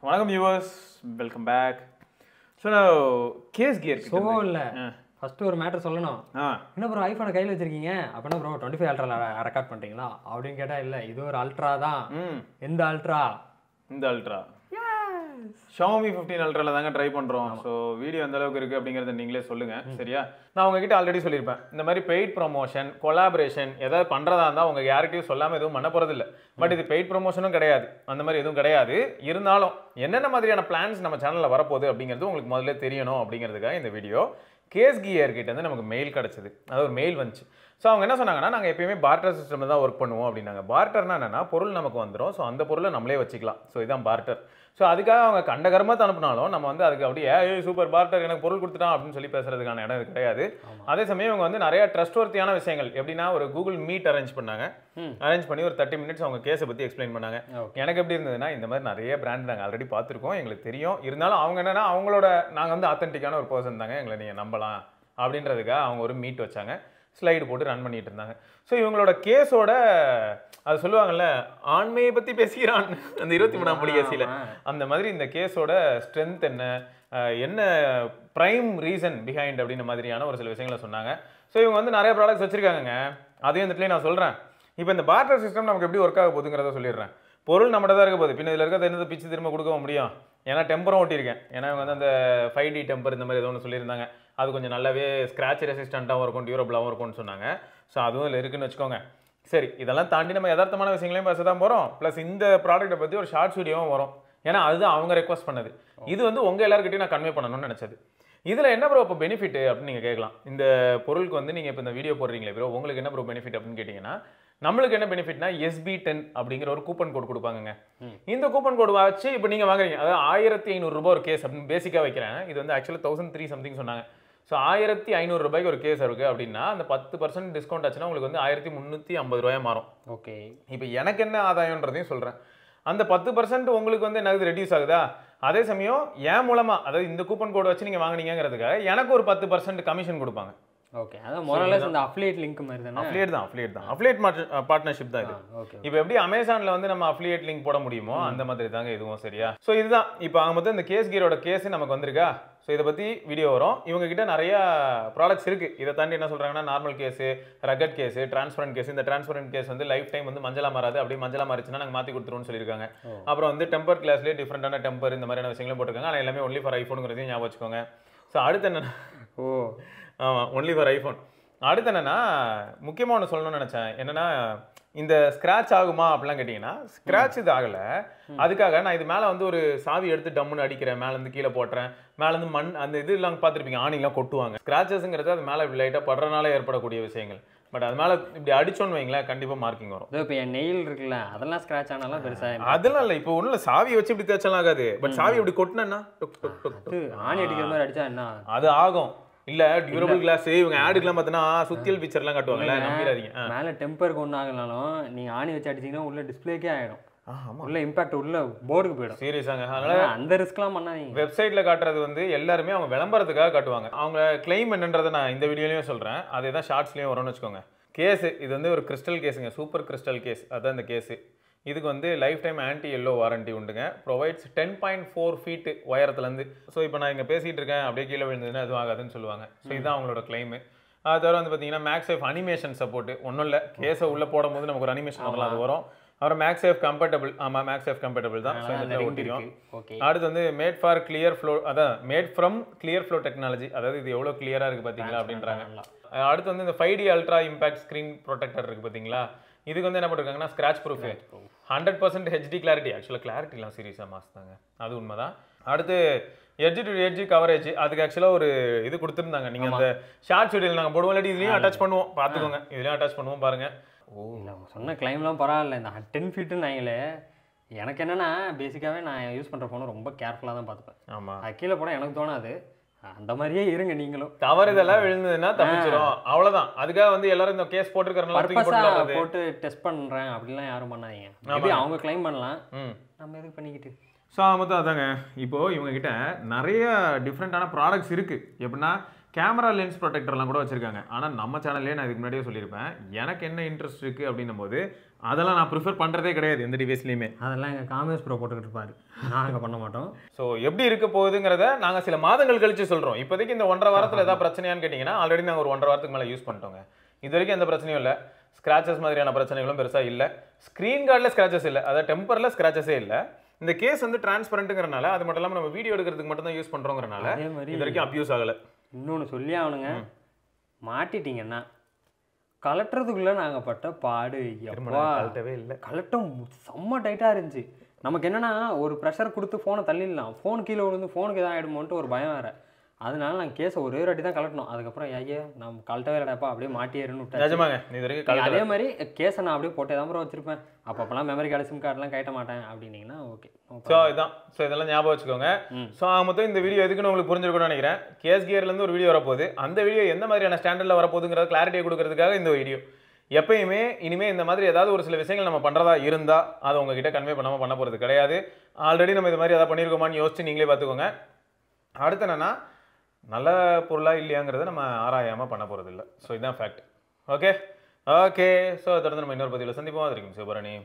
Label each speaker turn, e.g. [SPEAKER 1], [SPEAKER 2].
[SPEAKER 1] வணக்கம் viewers, welcome back. So case gear
[SPEAKER 2] so இல்லை first ஒரு மேட்டர் சொல்லணும். என்ன ப்ரோ ஐஃபோனை கையில் வச்சிருக்கீங்க அப்படின்னா ப்ரோ 25 அல்ட்ரா ரெக்கார்ட் பண்ணுறீங்களா அப்படின்னு கேட்டால் இல்லை, இது ஒரு அல்ட்ரா தான். எந்த அல்ட்ரா?
[SPEAKER 1] இந்த அல்ட்ரா Xiaomi 15 அல்ட்ரால தாங்க ட்ரை பண்ணுறோம். ஸோ வீடியோ எந்த அளவுக்கு இருக்குது அப்படிங்கிறத நீங்களே சொல்லுங்கள், சரியா? நான் உங்ககிட்ட ஆல்ரெடி சொல்லியிருப்பேன், இந்த மாதிரி பெய்ட் ப்ரொமோஷன் கொலாபரேஷன் ஏதாவது பண்ணுறதா இருந்தால் உங்கள் யார்கிட்டையும் சொல்லாமல் எதுவும் பண்ண போகிறதில்ல. பட் இது பெய்ட் ப்ரொமோஷனும் கிடையாது, அந்த மாதிரி எதுவும் கிடையாது. இருந்தாலும் என்னென்ன மாதிரியான பிளான்ஸ் நம்ம சேனலில் வரப்போகுது அப்படிங்கிறது உங்களுக்கு முதல்ல தெரியணும் அப்படிங்கிறதுக்காக இந்த வீடியோ. கேஸ் கியர் கிட்ட வந்து நமக்கு மெயில் கிடச்சிது, அதாவது ஒரு மெயில் வந்துச்சு. ஸோ அவங்க என்ன சொன்னாங்கன்னா, நாங்கள் எப்பயுமே பார்ட்டர் சிஸ்டமில் தான் ஒர்க் பண்ணுவோம் அப்படின்னாங்க. பார்ட்டர்னா என்னென்னா, பொருள் நமக்கு வந்துடும், ஸோ அந்த பொருளை நம்மளே வச்சுக்கலாம். ஸோ இதுதான் பார்ட்டர். ஸோ அதுக்காக அவங்க கண்ட கர்மத்தை அனுப்பினாலும் நம்ம வந்து அதுக்கு அப்படியே சூப்பர் பார்ட்டர் எனக்கு பொருள் கொடுத்துட்டான் அப்படின்னு சொல்லி பேசுறதுக்கான இடம் இது கிடையாது. அதே சமயம் இவங்க வந்து நிறைய ட்ரஸ்ட்வர்த்தியான விஷயங்கள், எப்படின்னா ஒரு கூகுள் மீட் அரேஞ்ச் பண்ணாங்க. அரேஞ்ச் பண்ணி ஒரு 30 மினிட்ஸ் அவங்க கேஸை பற்றி எக்ஸ்பிளைன் பண்ணாங்க. எனக்கு எப்படி இருந்ததுன்னா, இந்த மாதிரி நிறைய பிராண்ட் நாங்கள் ஆல்ரெடி பார்த்துருக்கோம், எங்களுக்கு தெரியும். இருந்தாலும் அவங்க என்னன்னா, அவங்களோட நாங்கள் வந்து ஆத்தென்டிக்கான ஒரு பர்சன் தாங்க, எங்களை நீங்கள் நம்பலாம் அப்படின்றதுக்காக அவங்க ஒரு மீட் வச்சாங்க. ஸ்லைடு போட்டு ரன் பண்ணிட்டு இருந்தாங்க. ஸோ இவங்களோட கேஸோட அது சொல்லுவாங்கல்ல, ஆண்மையை பற்றி பேசுகிறான் அந்த 23ஆம் படி கேஸில், அந்த மாதிரி இந்த கேஸோட ஸ்ட்ரென்த் என்ன, என்ன ப்ரைம் ரீசன் பிஹைண்ட் அப்படின்ற மாதிரியான ஒரு சில விஷயங்களை சொன்னாங்க. ஸோ இவங்க வந்து நிறைய ப்ராடக்ட்ஸ் வச்சுருக்காங்க. அதையும் இந்த இடத்துல நான் சொல்கிறேன். இப்போ இந்த பார்ட்டர் சிஸ்டம் நமக்கு எப்படி ஒர்க் ஆக போகுதுங்கிறத சொல்லிடுறேன். பொருள் நம்மகிட்ட தான் இருக்க போகுது, பின்ன இதில் இருக்கிறது என்னது பிச்சு திரும்ப கொடுக்க முடியும். ஏன்னா டெம்பரும் ஓட்டியிருக்கேன். ஏன்னா இவங்க வந்து அந்த 5D டெம்பர் இந்த மாதிரி ஏதோ ஒன்று சொல்லியிருந்தாங்க. அது கொஞ்சம் நல்லாவே ஸ்க்ராட்ச் ரெசிஸ்டண்ட்டாகவும் இருக்கும், டியூரபிளாகவும் இருக்கும்னு சொன்னாங்க. ஸோ அதுவும் இதில் இருக்குன்னு வச்சுக்கோங்க. சரி, இதெல்லாம் தாண்டி நம்ம யதார்த்தமான விஷயங்களையும் பேச தான் போகிறோம். ப்ளஸ் இந்த ப்ராடக்ட்டை பற்றி ஒரு ஷார்ட்ஸ் வீடியோவும் வரும். ஏன்னா அதுதான் அவங்க ரெக்வஸ்ட் பண்ணது. இது வந்து உங்கள் எல்லாருக்கிட்டையும் நான் கன்வே பண்ணணும்னு நினச்சது. இதில் என்ன ப்ரோ இப்போ பெனிஃபிட் அப்படின்னு நீங்கள் கேட்கலாம். இந்த பொருளுக்கு வந்து நீங்கள் இப்போ இந்த வீடியோ போடுறீங்களே ப்ரோ, உங்களுக்கு என்ன ப்ரோ பெனிஃபிட் அப்படின்னு கேட்டிங்கன்னா, நம்மளுக்கு என்ன பெனிஃபிட்னா SB10 அப்படிங்கிற ஒரு கூப்பன் கோட் கொடுப்பாங்க. இந்த கூப்பன் கோட் வச்சு இப்போ நீங்கள் வாங்குறீங்க, அதாவது 1500 ரூபாய் ஒரு கேஸ் அப்படின்னு பேசிக்காக வைக்கிறேன். இது வந்து ஆக்சுவலாக 1300 சம்திங் சொன்னாங்க. ஸோ 1500 ரூபாய்க்கு ஒரு கேஸ் இருக்குது அப்படின்னா, அந்த 10% டிஸ்கவுண்ட் ஆச்சுன்னா உங்களுக்கு வந்து 1350 ரூபாய் மாறும்.
[SPEAKER 2] ஓகே,
[SPEAKER 1] இப்போ எனக்கு என்ன ஆதாயம்ன்றதையும் சொல்கிறேன். அந்த 10% உங்களுக்கு வந்து என்னது ரெடியூஸ் ஆகுதா? அதே சமயம் என் மூலமாக, அதாவது இந்த கூப்பன் கோட் வச்சு நீங்கள் வாங்கினீங்கிறதுக்காக எனக்கு ஒரு 10% கமிஷன் கொடுப்பாங்க.
[SPEAKER 2] ஓகே, அதான் மோரலஸ் இந்த அஃபிலியேட் லிங்க் மாதிரி தானே? அஃபிலியேட்
[SPEAKER 1] தான். அஃபிலியேட் பார்ட்னர்ஷிப் தான் இது. இப்போ எப்படி அமேசானில் வந்து நம்ம அஃபிலியேட் லிங்க் போட முடியுமோ அந்த மாதிரி தாங்க இதுவும், சரியா? ஸோ இதுதான் இப்போ அவங்க மொத்தம் இந்த கேஸ் கியரோட கேஸ் நமக்கு வந்திருக்கா. ஸோ இதை பற்றி வீடியோ வரும். இவங்க கிட்ட நிறைய ப்ராடக்ட்ஸ் இருக்குது. இதை தாண்டி என்ன சொல்கிறாங்கன்னா, normal case, rugged case, transparent case. இந்த டிரான்ஸ்பரண்ட் கேஸ் வந்து லைஃப் டைம் வந்து மஞ்சளா மாறாது, அப்படியே மஞ்சளா மாறிச்சுன்னா நாங்கள் மாற்றி கொடுத்துருவோம்னு சொல்லியிருக்காங்க. அப்புறம் வந்து டெம்பர் கிளாஸ்லேயே டிஃப்ரெண்டான டெம்பர் இந்த மாதிரியான விஷயங்களும் போட்டிருக்காங்க. ஆனால் எல்லாமே ஒன்லி ஃபார் ஐஃபோனுங்கிறதையும் ஞாபகம் வச்சுக்கோங்க. ஸோ அடுத்து என்னென்னா, ஆமாம், ஒன்லி ஃபார் ஐஃபோன். அடுத்து என்னென்னா, முக்கியமாக ஒன்று சொல்லணும்னு நினச்சேன். என்னென்னா, இந்த ஸ்க்ராட்ச் ஆகுமா அப்படிலாம் கேட்டிங்கன்னா, ஸ்க்ராட்ச் இது ஆகலை. அதுக்காக நான் இது மேலே வந்து ஒரு சாவி எடுத்து டம்முன்னு அடிக்கிறேன், மேலேருந்து கீழே போட்டுறேன், மேலேருந்து மண் அந்த இதெல்லாம் பார்த்துருப்பீங்க, ஆணிலாம் கொட்டுவாங்க. ஸ்க்ராச்சஸ்ங்கிறது அது மேலே இப்படி லைட்டாக படுறதுனால ஏற்படக்கூடிய விஷயங்கள். பட் அது மேலே இப்படி அடிச்சோன்னு வைங்களேன், கண்டிப்பாக மார்க்கிங் வரும்.
[SPEAKER 2] இப்போ என் நெயில் இருக்குல்ல, அதெல்லாம் ஸ்க்ராட்ச் ஆனாலும் பெருசாக
[SPEAKER 1] அதெல்லாம் இல்லை. இப்போ ஒன்றும் இல்லை, சாவியை வச்சு இப்படி தேய்ச்சலாம் ஆகாது. பட் சாவி இப்படி கொட்டினா
[SPEAKER 2] ஆணி அடிக்கிற மாதிரி அடிச்சா என்ன
[SPEAKER 1] அது ஆகும். இல்ல டியூரபிள் கிளாஸ் இவங்க ஆடுக்குலாம் பார்த்தனா சுத்தியல் பிக்சர்லாம் காட்டுவாங்கல்ல, நம்பிராதீங்க.
[SPEAKER 2] மேலே டெம்பருக்கு ஒன்று ஆகலனாலும் நீங்கள் ஆணி வச்சு அடிச்சிங்கன்னா உள்ள டிஸ்பிளேக்கே ஆகிடும். உள்ள இம்பாக்ட் உள்ள போர்டுக்கு போயிடும்.
[SPEAKER 1] சீரியஸாங்க. அதனால
[SPEAKER 2] அந்த ரிஸ்க்லாம் பண்ணாதீங்க.
[SPEAKER 1] வெப்சைட்ல காட்டுறது வந்து எல்லாருமே அவங்க விளம்பரத்துக்காக காட்டுவாங்க. அவங்க கிளைம் என்னன்றதை நான் இந்த வீடியோலையும் சொல்றேன், அதே தான் ஷார்ட்ஸ்லையும் வரும்னு வச்சுக்கோங்க. கேஸ் இது வந்து ஒரு கிறிஸ்டல் கேஸுங்க, சூப்பர் கிறிஸ்டல் கேஸ். அதான் இந்த கேஸு. இதுக்கு வந்து life time anti yellow warranty உண்டுங்க. ப்ரொவைட்ஸ் 10.4 ஃபீட் உயரத்துலேருந்து. ஸோ இப்போ நான் இங்கே பேசிகிட்டு இருக்கேன், அப்படியே கீழே விழுந்ததுன்னா எதுவும் ஆகாதுன்னு சொல்லுவாங்க. ஸோ இதுதான் அவங்களோட கிளைமு. அது தவிர வந்து பார்த்தீங்கன்னா, மேக்ஸேஃப் அனிமேஷன் சப்போர்ட். ஒன்றும் இல்லை, கேஸை உள்ளே போடும் போது நமக்கு ஒரு அனிமேஷன் வரலாம், அது வரும். அப்புறம் மேக்ஸேஃப் கம்பேட்டபிள். ஆமாம், மேக்ஸேஃப் கம்பேட்டபிள் தான். ஸோ இந்த ஒட்டிடும். அடுத்து வந்து மேட் ஃபார் கிளியர் ஃப்ளோ, அதான் mat from clear flow technology. அதாவது இது எவ்வளோ கிளியராக இருக்குது பார்த்தீங்களா அப்படின்றாங்க. அடுத்து வந்து இந்த 5D ultra impact screen protector இருக்குது பார்த்தீங்களா. இதுக்கு வந்து என்ன பண்ணிருக்காங்கன்னா, ஸ்க்ராட்ச் ப்ரூஃப், 100% HD கிளாரிட்டி. ஆக்சுவலாக கிளாரிட்டிலாம் சீரியஸாக மாஸ் தாங்க, அது உண்மைதான். அடுத்து எட்ஜ் டு எட்ஜ் கவரேஜ். அதுக்கு ஆக்சுவலாக ஒரு இது கொடுத்துருந்தாங்க. நீங்கள் அந்த ஷார்ட்ஸ் வீடியோவில் நாங்கள் போடுவோம், இல்லாட்டி இதுலேயும் அட்டாச் பண்ணுவோம், பார்த்துக்கோங்க. இதுலேயும் அட்டாச் பண்ணுவோம் பாருங்கள்.
[SPEAKER 2] இல்லை சொன்ன கிளைம்லாம் பரவாயில்ல. இந்த 10 ஃபீட்டுன்னு நாங்களே, எனக்கு என்னென்னா பேசிக்காகவே நான் யூஸ் பண்ணுற ஃபோனை ரொம்ப கேர்ஃபுல்லாக தான் பார்த்துப்பேன். ஆமாம், அது கீழே போனால் எனக்கு தோணாது. அந்த மாதிரியே இருங்க நீங்களும்.
[SPEAKER 1] தவறு இதெல்லாம் விழுந்ததுன்னா தப்பிச்சிடும், அவ்வளோதான். அதுக்காக வந்து எல்லாரும் இந்த கேஸ் போட்டுருக்கறனால
[SPEAKER 2] போட்டு டெஸ்ட் பண்ணுறேன் அப்படிலாம் யாரும் பண்ணாதீங்க. மேபி அவங்க கிளைம் பண்ணலாம், நம்ம எதுக்கு பண்ணிக்கிட்டு.
[SPEAKER 1] ஸோ மொத்தம் அதாங்க. இப்போது இவங்ககிட்ட நிறைய டிஃப்ரெண்ட்டான ப்ராடக்ட்ஸ் இருக்குது. எப்படின்னா, கேமரா லென்ஸ் ப்ரொடெக்டர்லாம் கூட வச்சிருக்காங்க. ஆனால் நம்ம சேனல்லே நான் இதுக்கு முன்னாடியே சொல்லியிருப்பேன், எனக்கு என்ன இன்ட்ரெஸ்ட் இருக்குது அப்படின்னும் போது அதெல்லாம் நான் ப்ரிஃபர் பண்ணுறதே கிடையாது எந்த டிவைஸ்லையுமே.
[SPEAKER 2] அதெல்லாம் எங்கள் காமர்ஸ் ப்ரோ போட்டுக்கிட்டு இருப்பாரு, நாங்கள் பண்ண மாட்டோம்.
[SPEAKER 1] ஸோ எப்படி இருக்க போகுதுங்கிறத நாங்கள் சில மாதங்கள் கழிச்சு சொல்கிறோம். இப்போதைக்கு இந்த 1.5 வாரத்தில் ஏதாவது பிரச்சனையான்னு கேட்டிங்கன்னா ஆல்ரெடி நாங்கள் ஒரு 1.5 வாரத்துக்கு மேலே யூஸ் பண்ணிட்டோங்க. இது வரைக்கும் எந்த பிரச்சனையும் இல்லை. ஸ்க்ராச்சஸ் மாதிரியான பிரச்சனைகளும் பெருசாக இல்லை. ஸ்க்ரீன் கார்டில் ஸ்க்ராச்சஸ் இல்லை, அதாவது டெம்பரில் ஸ்க்ராச்சஸே இல்லை. இந்த கேஸ் வந்து டிரான்ஸ்பரண்ட்டுங்கிறனால, அது மட்டும் இல்லாமல் நம்ம வீடியோ எடுக்கிறதுக்கு மட்டும் தான் யூஸ் பண்ணுறோங்கிறனால
[SPEAKER 2] அதே மாதிரி
[SPEAKER 1] இது வரைக்கும் அப்யூஸ் ஆகலை.
[SPEAKER 2] இன்னொன்று சொல்லி ஆகணுங்க, மாட்டிட்டீங்கன்னா கலட்டுறதுக்குள்ளே நாங்கள் பட்ட பாடு
[SPEAKER 1] கலட்டவே இல்லை.
[SPEAKER 2] கலட்டம் செம்ம டைட்டாக இருந்துச்சு. நமக்கு என்னென்னா ஒரு ப்ரெஷர் கொடுத்து ஃபோனை தள்ளிடலாம், ஃபோன் கீழே விழுந்து ஃபோனுக்கு எதாவது ஆகிடுமோன்ட்டு ஒரு பயம் வேறு. அதனால நாங்கள் கேஸை ஒரே வாட்டி தான் கலட்டணும். அதுக்கப்புறம் ஐயா நம்ம கலட்டவே இல்லைடாப்பா அப்படியே மாட்டியேருன்னு விட்டேன். அதே மாதிரி கேஸை நான் அப்படியே போட்டே தான் வச்சிருப்பேன். அப்பப்பெல்லாம் மெமரி கார்டு சிம் கார்டெலாம் கட்ட மாட்டேன் அப்படின்னீங்கன்னா ஓகே.
[SPEAKER 1] ஸோ இதுதான். ஸோ இதெல்லாம் ஞாபகம் வச்சுக்கோங்க. ஸோ மொத்தம் இந்த வீடியோ எதுக்குன்னு உங்களுக்கு புரிஞ்சிருக்கும்னு நினைக்கிறேன். கேஸ் கியர்லேருந்து ஒரு வீடியோ வரப்போகுது. அந்த வீடியோ எந்த மாதிரியான ஸ்டாண்டர்டில் வரப்போகுதுங்கிறத கிளாரிட்டியை கொடுக்கறதுக்காக இந்த வீடியோ. எப்பயுமே இனிமேல் இந்த மாதிரி ஏதாவது ஒரு சில விஷயங்கள் நம்ம பண்ணுறதா இருந்தால் அதை உங்ககிட்ட கன்வே பண்ணாமல் பண்ண போகிறது கிடையாது. ஆல்ரெடி நம்ம இது மாதிரி எதாவது பண்ணியிருக்கோமான்னு யோசிச்சு நீங்களே பார்த்துக்கோங்க. அடுத்து என்னென்னா, நல்ல பொருளாக இல்லையாங்கிறத நம்ம ஆராயாமல் பண்ண போகிறது இல்லை. ஸோ இதுதான் ஃபேக்ட். Okay okay. ஸோ தொடர்ந்து நம்ம இன்னொரு பதிவில் சந்திப்போம். அது வரைக்கும் சிவபரணி.